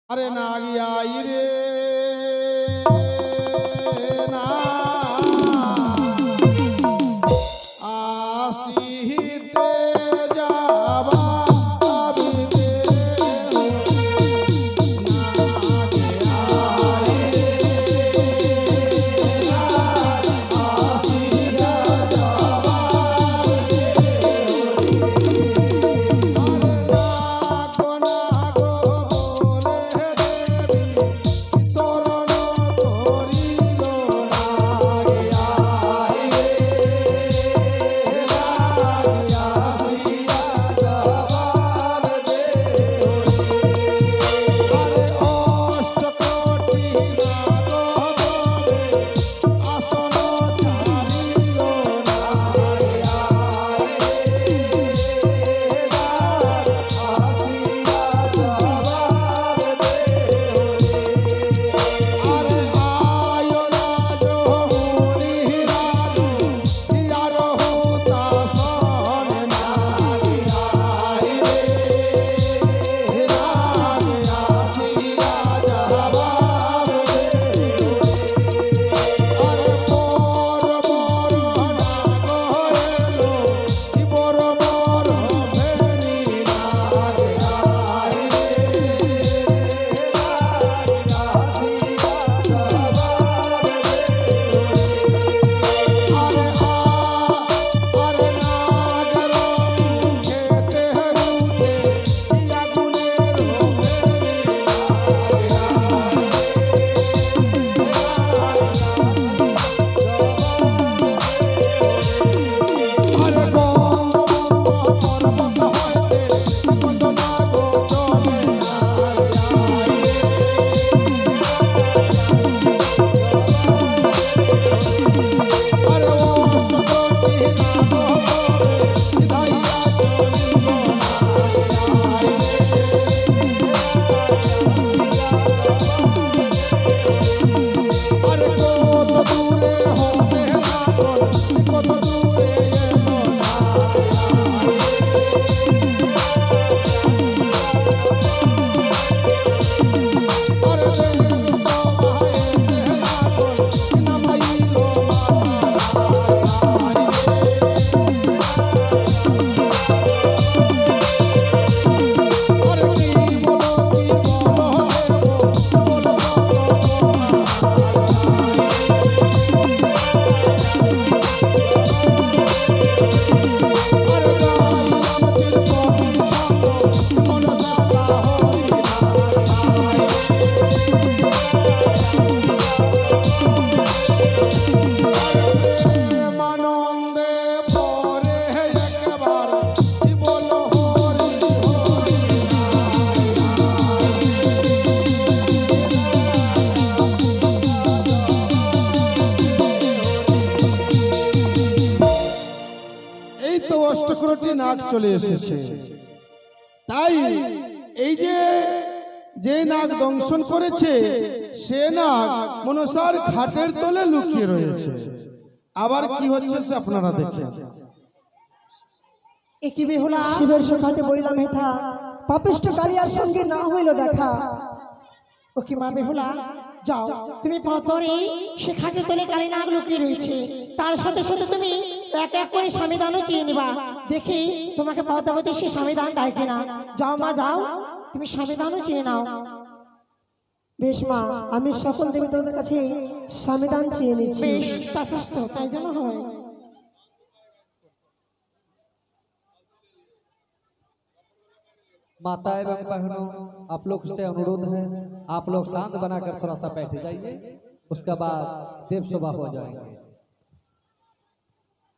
अरे नागी आई रे ना आसीते जावा নাগ চলে এসেছে। তাই এই যে নাগ দংশন করেছে সে নাগ মনসার ঘাটের তলে লুকিয়ে রয়েছে। আবার কি হচ্ছে সে আপনারা দেখেন। একই বেহুলা শিবের সখাতে বইলাম হেথা পাপিষ্ঠ কালিয়ার সঙ্গে না হইল দেখা। ও কি মা বেহুলা, যাও তুমি পথরে সে খাটের তলে কালী নাগ লুকিয়ে রয়েছে, তার সাথে সাথে তুমি এক এক করে স্বামীদানও চেয়ে নিবা, দেখি তোমাকে পদ্মাবতী সে স্বামীদান দেয় কিনা। যাও মা যাও, তুমি স্বামীদানও চেয়ে নাও। বেশ মা, আমি সকল দেবতাদের কাছে স্বামীদান চেয়ে নিচ্ছি। বেশ তথাস্তু, তাই যেন হয়। माता एवं बहनों, आप लोग से अनुरोध है, आप लोग शांत बनाकर थोड़ा सा बैठ जाइए, उसके बाद देव सभा हो जाएंगे।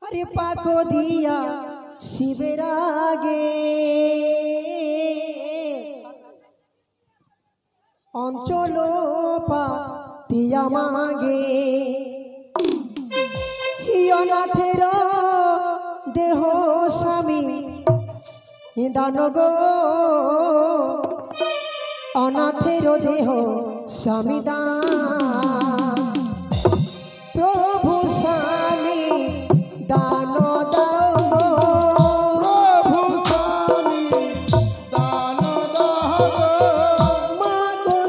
अरे पाको दिया शिवेर आगे अंचल पातिया मांगे अनाथेर देह स्वामी दान गो अनाथेर देह स्वामी दान प्रभु स्वामी दान दाओ प्रभु स्वामी दान दाओ मागो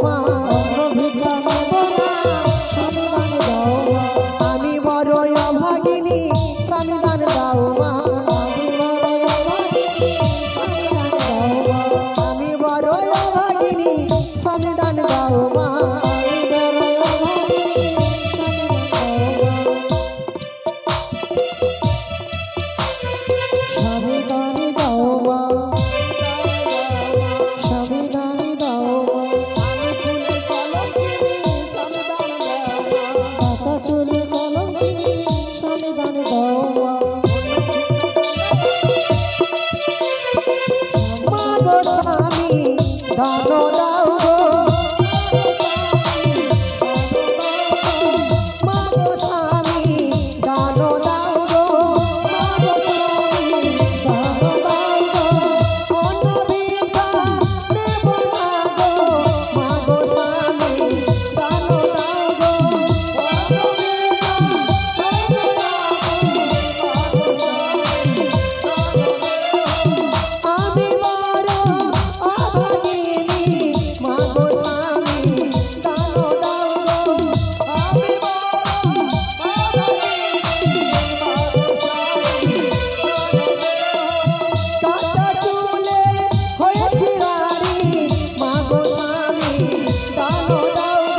মা অন্য ভিক্ষা নেব না স্বামী দান দাও মা আমি বড় অভাগিনী স্বামী দান দাও মা আমি বড় অভাগিনী স্বামী দান দাও মা স্বামী দান দাও মা স্বামী দান দাও মা বাঁচা চলে কলঙ্কিনী স্বামী দান দাও মা মা গো স্বামী দান দাও গো মা গো স্বামী দান দাও গো মা গো স্বামী দান দাও গো অন্য ভিক্ষা নেব না গো মা গো স্বামী দান দাও গো অন্য আমি বড় অভাগিনী মা গো স্বামী দান দাও গো আমি কাঁচা চুলে হয়েছি রানী মা গো স্বামী দান দাও গো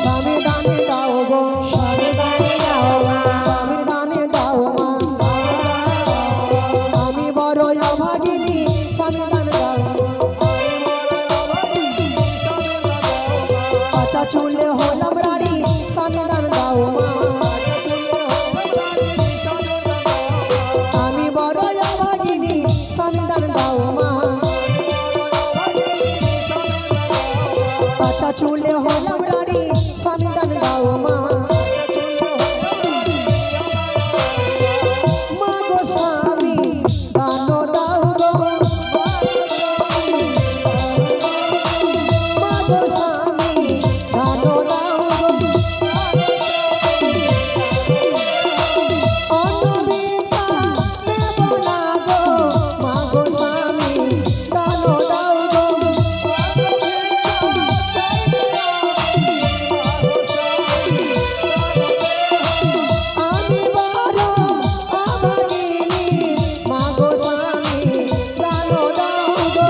স্বামী দান দাও গো স্বামী দান দাও মা স্বামী দান দাও মা আমি বড় অভাগিনী স্বামী দান দাও কাঁচা চুলে হলাম রানী স্বামী দান দাও মা আমি বড় অভাগিনী স্বামী দান দাও মা কাঁচা চুলে হলাম রানী স্বামী দান দাও মা মা গো স্বামী দান দাও গো মা গো স্বামী দান দাও গো অন্য ভিক্ষা নেব না গো মা গো স্বামী দান দাও গো আমি বড় অভাগিনী মা গো স্বামী দান দাও গো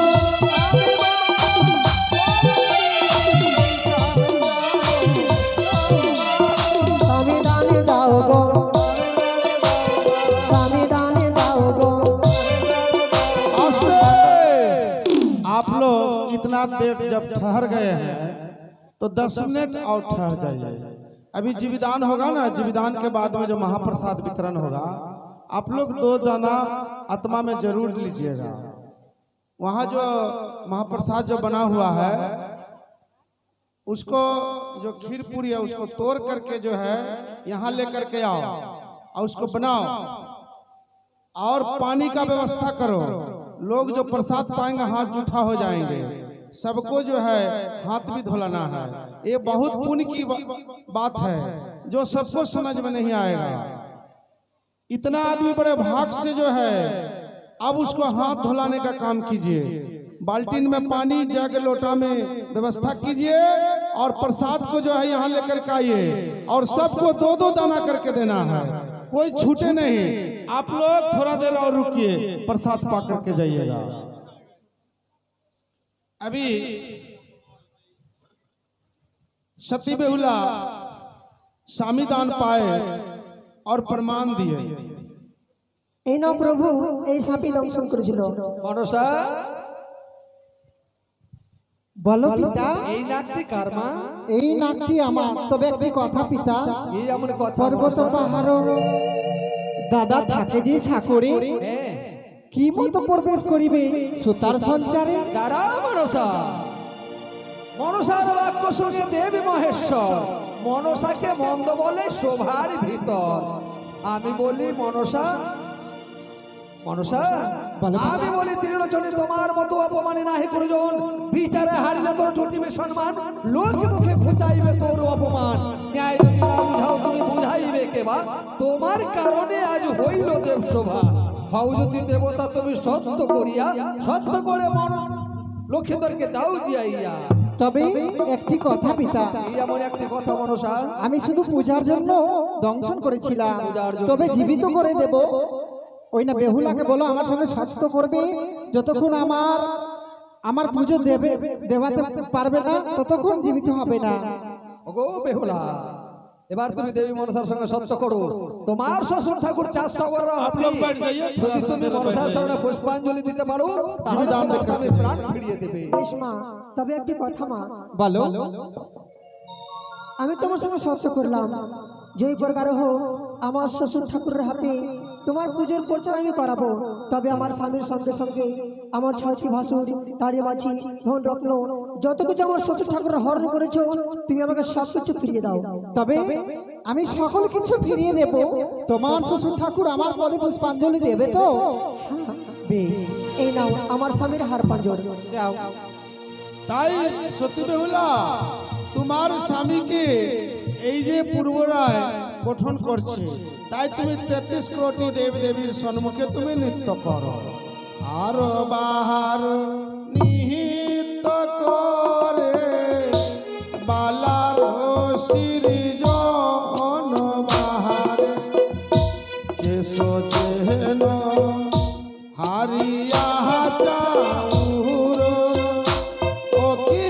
স্বামী দান দাও গো স্বামী দান দাও गो आस्ते आप लोग इतना देर जब ठहर गए हैं तो 10 मिनट और ठहर जाइए। अभी जीविदान होगा ना, जीविदान के बाद में जो महाप्रसाद वितरण होगा आप लोग 2 दाना आत्मा में जरूर लीजिएगा। वहाँ जो महाप्रसाद जो बना हुआ है उसको जो खीर पूरी है उसको तोड़ करके जो है यहाँ लेकर के आओ और उसको बनाओ और पानी का व्यवस्था करो। लोग जो प्रसाद पाएंगे हाथ जूठा हो जाएंगे, सबको जो है हाथ भी धुलाना है। ये बहुत पुण्य की बात है जो सबको समझ में नहीं आएगा। इतना आदमी बड़े भाग से जो है अब उसको हाथ धुलाने का काम कीजिए। बाल्टीन में पानी जग लोटा में व्यवस्था कीजिए और प्रसाद को जो है यहाँ लेकर के आइए और सबको 2-2 दाना करके देना है, कोई छूटे नहीं। आप लोग थोड़ा देर और रुकिए, प्रसाद पा करके जाइएगा। अभी सती बेहुला स्वामी दान पाए और प्रमाण दिए। এই নাও প্রভু এই সাপি দংশন করেছিল। মনসা বলো পিতা, এই নাকটি কার মা? এই নাকটি আমার। তবে একটি কথা পিতা, এই এমন কথা পর্বত মনসা? পাহাড় দাদা থাকে যে সাকরে হ্যাঁ, কি মতো প্রবেশ করিবে সুতার সঞ্চারে। দাঁড়াও মনসা। মনসার বাক্য শুনে দেবী মহেশ্বর মনসাকে মন্দ বলে শোভার ভিতর। আমি বলি মনসা, মনসা বলো। আমি বলি ত্রিলোচনে তোমার মতো অপমানে নাহি করজন। বিচারে হারিলে তোর জুটিবে সম্মান, লোক মুখে খুঁচাইবে তোর অপমান। ন্যায় যদি না বুঝাও তুমি বুঝাইবে কেবা, তোমার কারণে আজ হইল দেব শোভা। হও যদি দেবতা তুমি সত্য করিয়া সত্য করে মন লক্ষ্মীদেরকে দাও দিয়াইয়া। তবে একটি কথা পিতা, এই এমন একটি কথা মনসা, আমি শুধু পূজার জন্য দংশন করেছিলাম, পূজার জন্য। তবে জীবিত করে দেব। ওই না বেহুলাকে বলো আমার সঙ্গে সত্য করবে, যতক্ষণ আমার পুজো দেওয়াতে পারবে না ততক্ষণ জীবিত হবে না। ওগো বেহুলা, এবার তুমি দেবী মনসার সঙ্গে সত্য করো। তোমার শ্বশুর ঠাকুর 400 হাতি, যদি তুমি মনসার চরণে পুষ্পাঞ্জলি দিতে পারো তাহলে তোমার স্বামী প্রাণ ফিরিয়ে দেবে। বেশ মা, তবে একটি কথা মা, বলো। আমি তোমার সঙ্গে সত্য করলাম, যেই প্রকার হোক আমার শ্বশুর ঠাকুরের হাতে তোমার পুজোর প্রচার আমি করাবো। তবে আমার স্বামীর সঙ্গে সঙ্গে আমার 6টি ভাসুর, গাড়ি মাছি, ধন রত্ন, যত কিছু আমার শ্বশুর ঠাকুরের হরণ করেছো তুমি আমাকে সব কিছু ফিরিয়ে দাও। তবে আমি সকল কিছু ফিরিয়ে দেব, তোমার শ্বশুর ঠাকুর আমার পদে পুষ্পাঞ্জলি দেবে তো? বেশ, এই নাও আমার স্বামীর হার পাঞ্জর দাও। তাই সত্যি বেহুলা, তোমার স্বামীকে এই যে পূর্বরায় গঠন করছে, তাই তুমি 33 কোটি দেব দেবীর সম্মুখে তুমি নৃত্য করো। আর বাহার নিহিত করে বালার সিরিজন বাহারে কেশো যেন হারিয়া চাউর ও কি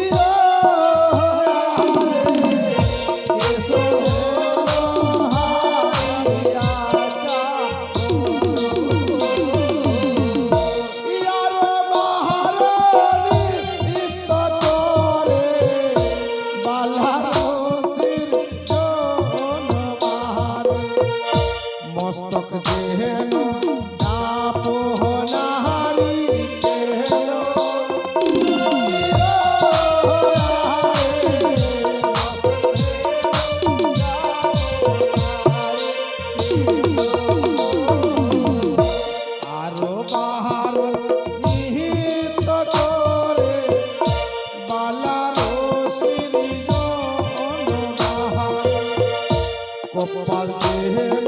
মস্তক যেন নাহারি কেন আরো বাহার নিহিত করে বালার সিরিজন বাহার কপাল যেন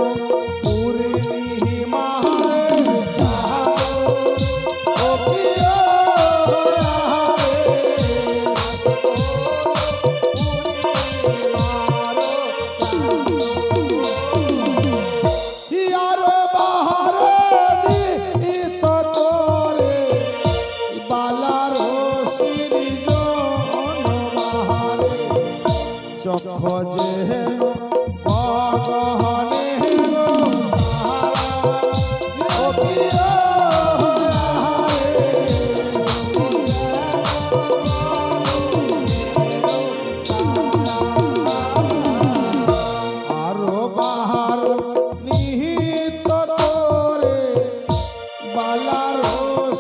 চক্ষ যেন অগহনে আরো বাহার নিহিত করে বালার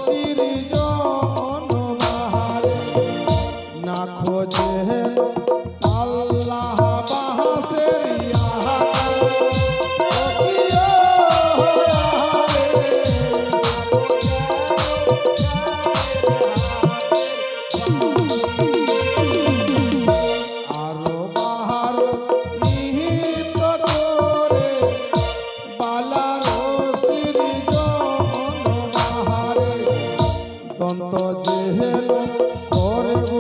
সিরিজন বাহারে না খোঁজে আল্লাহ বাহাসের ইহা আরো বাহার নিহিত করে বালার সিরিজন বাহারে দন্ত যেহেল করব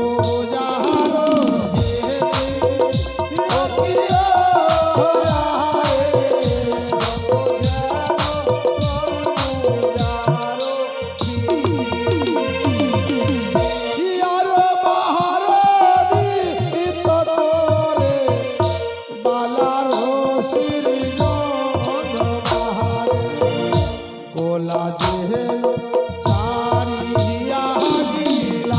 কোলা যেহেল চারিয়া গিলা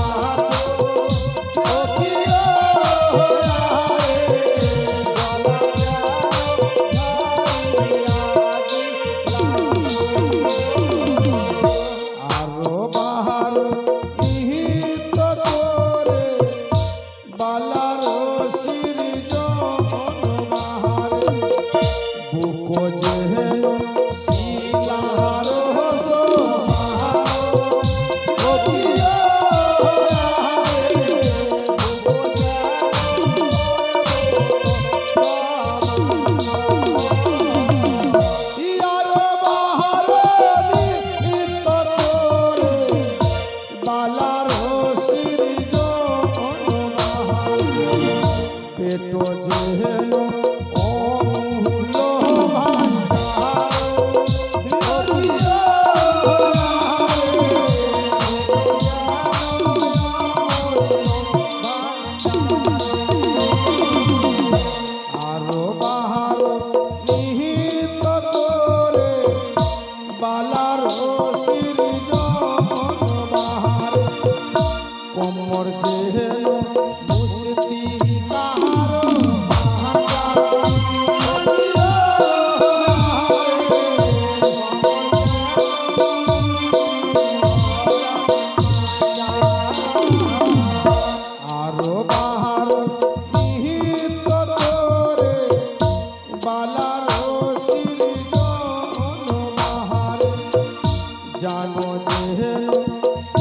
জানো যেন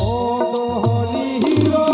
ও দোহলি হিরো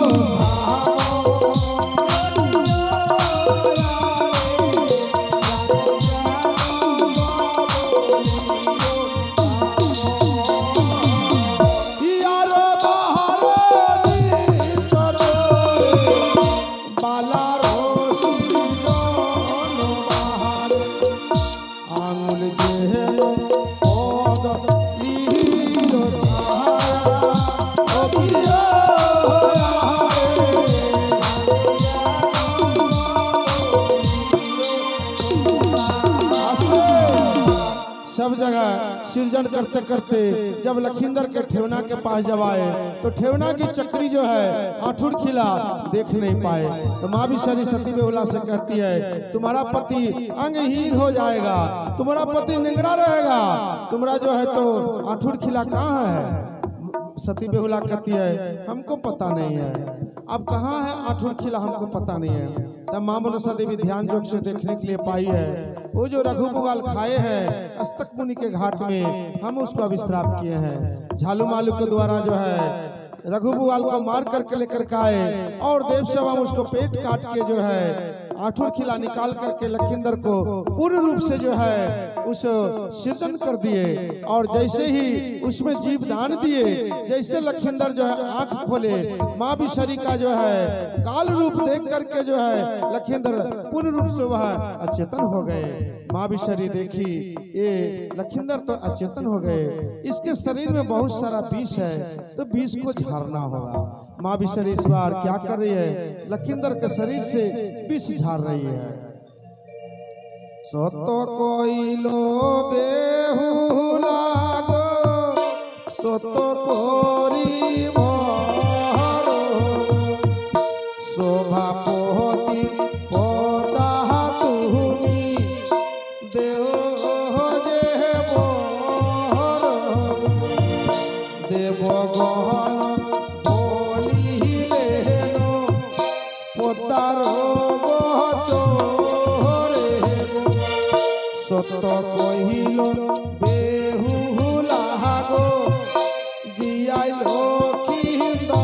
सब जगह सृजन करते करते जब लखींदर के ठेवना के पास जब आए तो ठेवना की चक्री जो है आठुर खिला देख नहीं पाए। तो माँ भी सरी सती बेहुला से कहती है तुम्हारा पति अंगहीन हो जाएगा, तुम्हारा पति निंगड़ा रहेगा, तुम्हारा जो है तो आठुर खिला कहाँ है। सती बेहुला कहती है हमको पता नहीं है, अब कहाँ है आठुर खिला हमको पता नहीं है। तब माँ मनसा देवी ध्यान जोग से देखने के लिए पाई है वो जो रघुपुगाल खाए हैं अस्तक मुनि के घाट में हम उसको अभिश्राप किए हैं। झालू मालू के द्वारा जो है रघुपुगाल को मार करके लेकर के आए और देव सेवा उसको पेट काट के जो है आठुर खिला निकाल करके लखींदर को पूर्ण रूप से जो है उस सृजन कर दिए और जैसे ही उसमें जीव दान दिए, जैसे लखींदर जो है आंख खोले माँ बिशरी का जो है काल रूप देख करके जो है लखींदर पूर्ण रूप से वह अचेतन हो गए। माँ बिशरी देखी ये लखींदर तो अचेतन हो गए, इसके शरीर में बहुत सारा विष है तो विष को झाड़ना होगा। माँ बिशरी इस बार क्या कर रही है, लखींदर के शरीर से विष झाड़ रही है। सोतो कोइलो बेहुला गो सोतो कोरी मोरो शोभा पोती पोता तुमी देव जे मोरो देव गहन बोली लेनो पोतारो सत कहिलो बेहुला गो जियाई लखींदर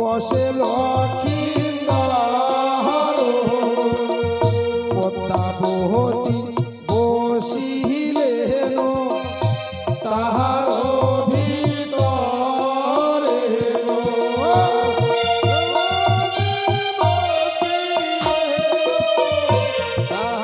বসে লক্ষীন্দর পদ্মাবতী বসিলেন তাহার ভিতরে তাহার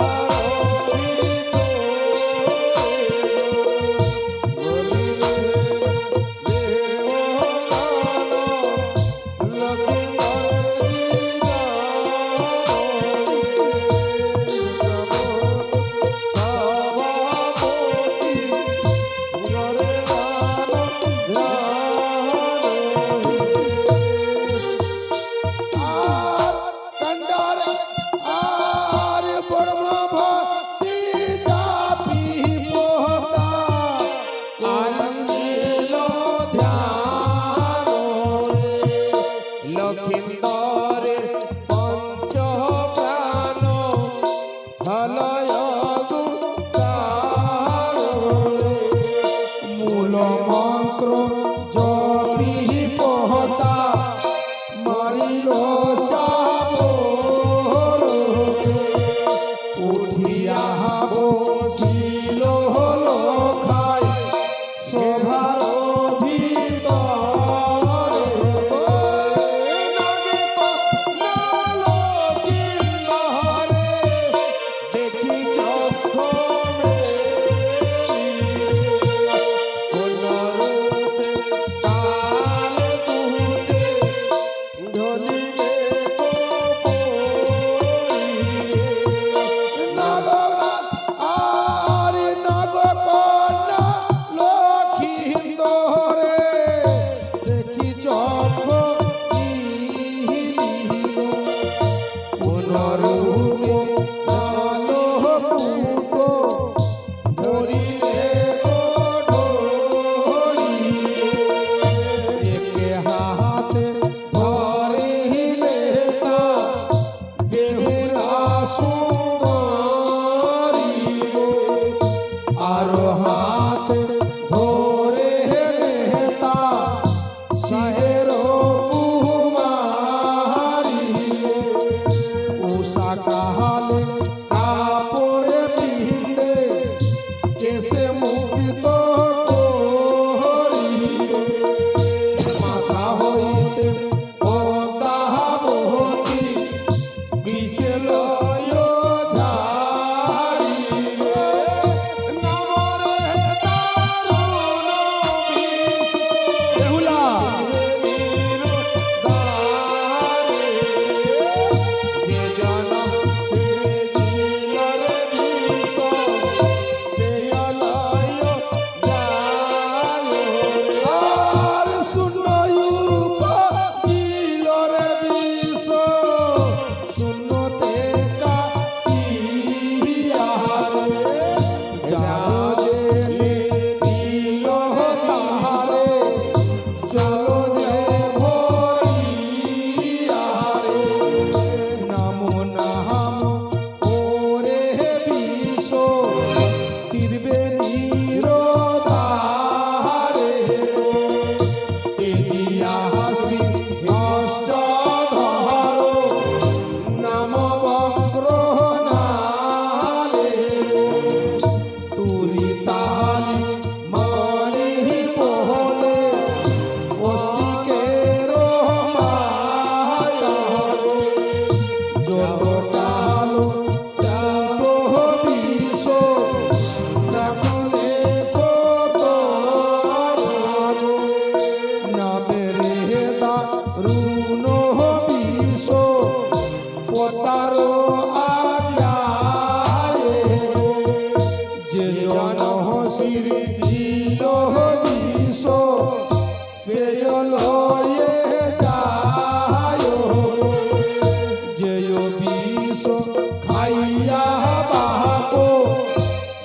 মারিয়া বাহাকো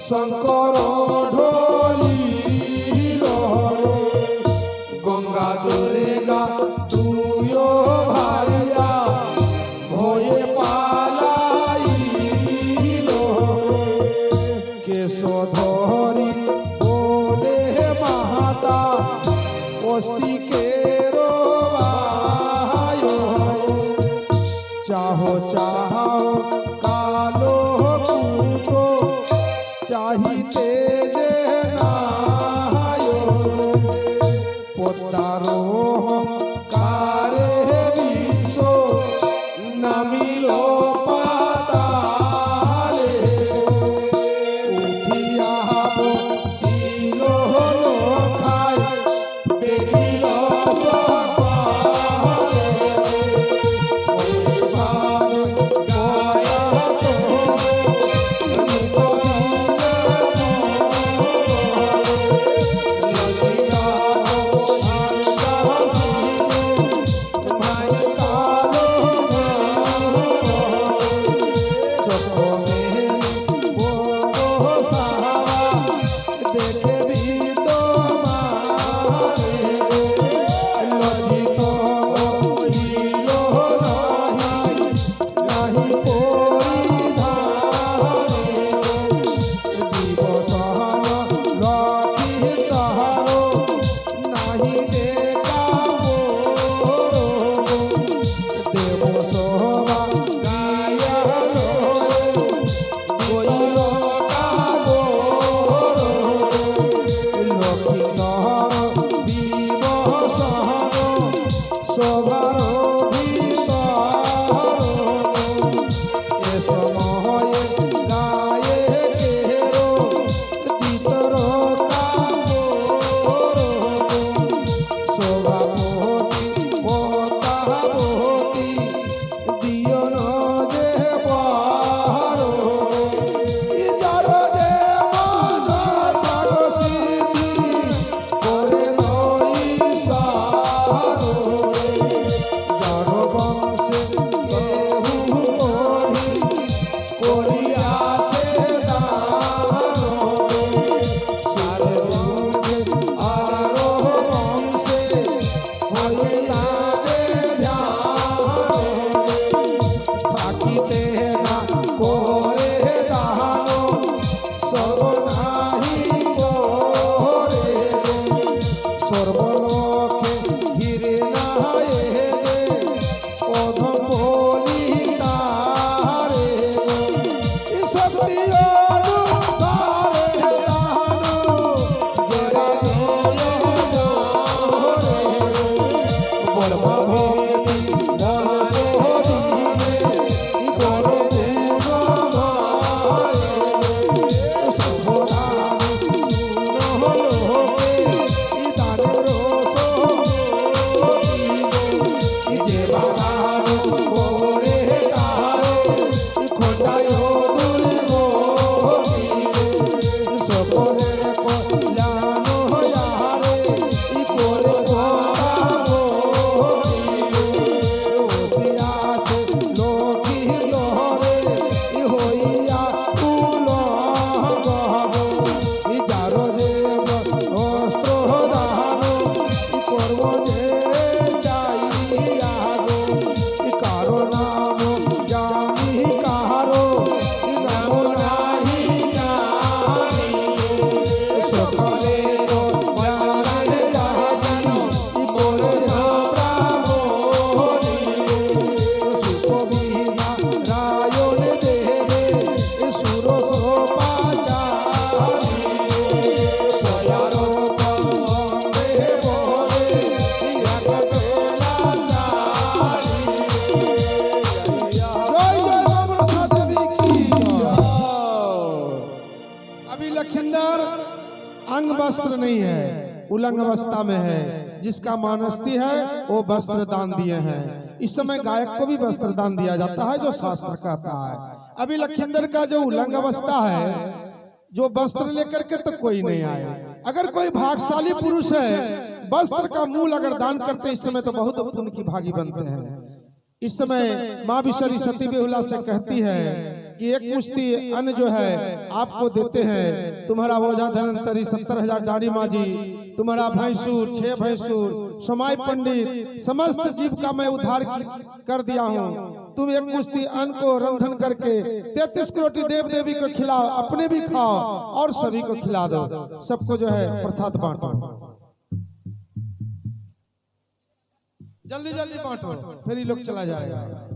শঙ্কর ঢোলি লহরে গঙ্গা দুর্গা তুইও ভারিয়া ভয়ে পালাইল কেশধরি বলে মাতা অস্তিকে चाहो चाहो कालो कूटो चाहिते जे नायो पोतारो कारे विशो नमिलो पाताले उठिया सिलो लो खाय बेजिलो अंग वस्त्र नहीं है, उलंग अवस्था में है। जिसका मानस्ती है वो वस्त्र दान दिए हैं। इस समय गायक को भी वस्त्र दान दिया जाता है जो शास्त्र कहता है। अभी लखिंदर का जो उलंग अवस्था है, जो वस्त्र लेकर के तो कोई नहीं आए। अगर कोई भागशाली पुरुष है वस्त्र का मूल अगर दान करते इस समय तो बहुत पुण्य की भागी बनते हैं। इस समय माँ विशरी सती बेहुला से कहती है कि एक मुश्ती अन्न जो है आपको देते हैं। तुम्हारा ओझा धनंतरी 70,000 डाड़ी माजी, तुम्हारा भैंसूर 6 भैंसूर, समाई पंडित, समस्त जीव का मैं उद्धार कर दिया हूँ। तुम एक मुश्ती अन्न को रंधन करके 33 करोड़ देव देवी को खिलाओ, अपने भी खाओ और सभी को खिला दो। सबको जो है प्रसाद बांटो, जल्दी जल्दी बांटो, फिर ये लोग चला जाएगा।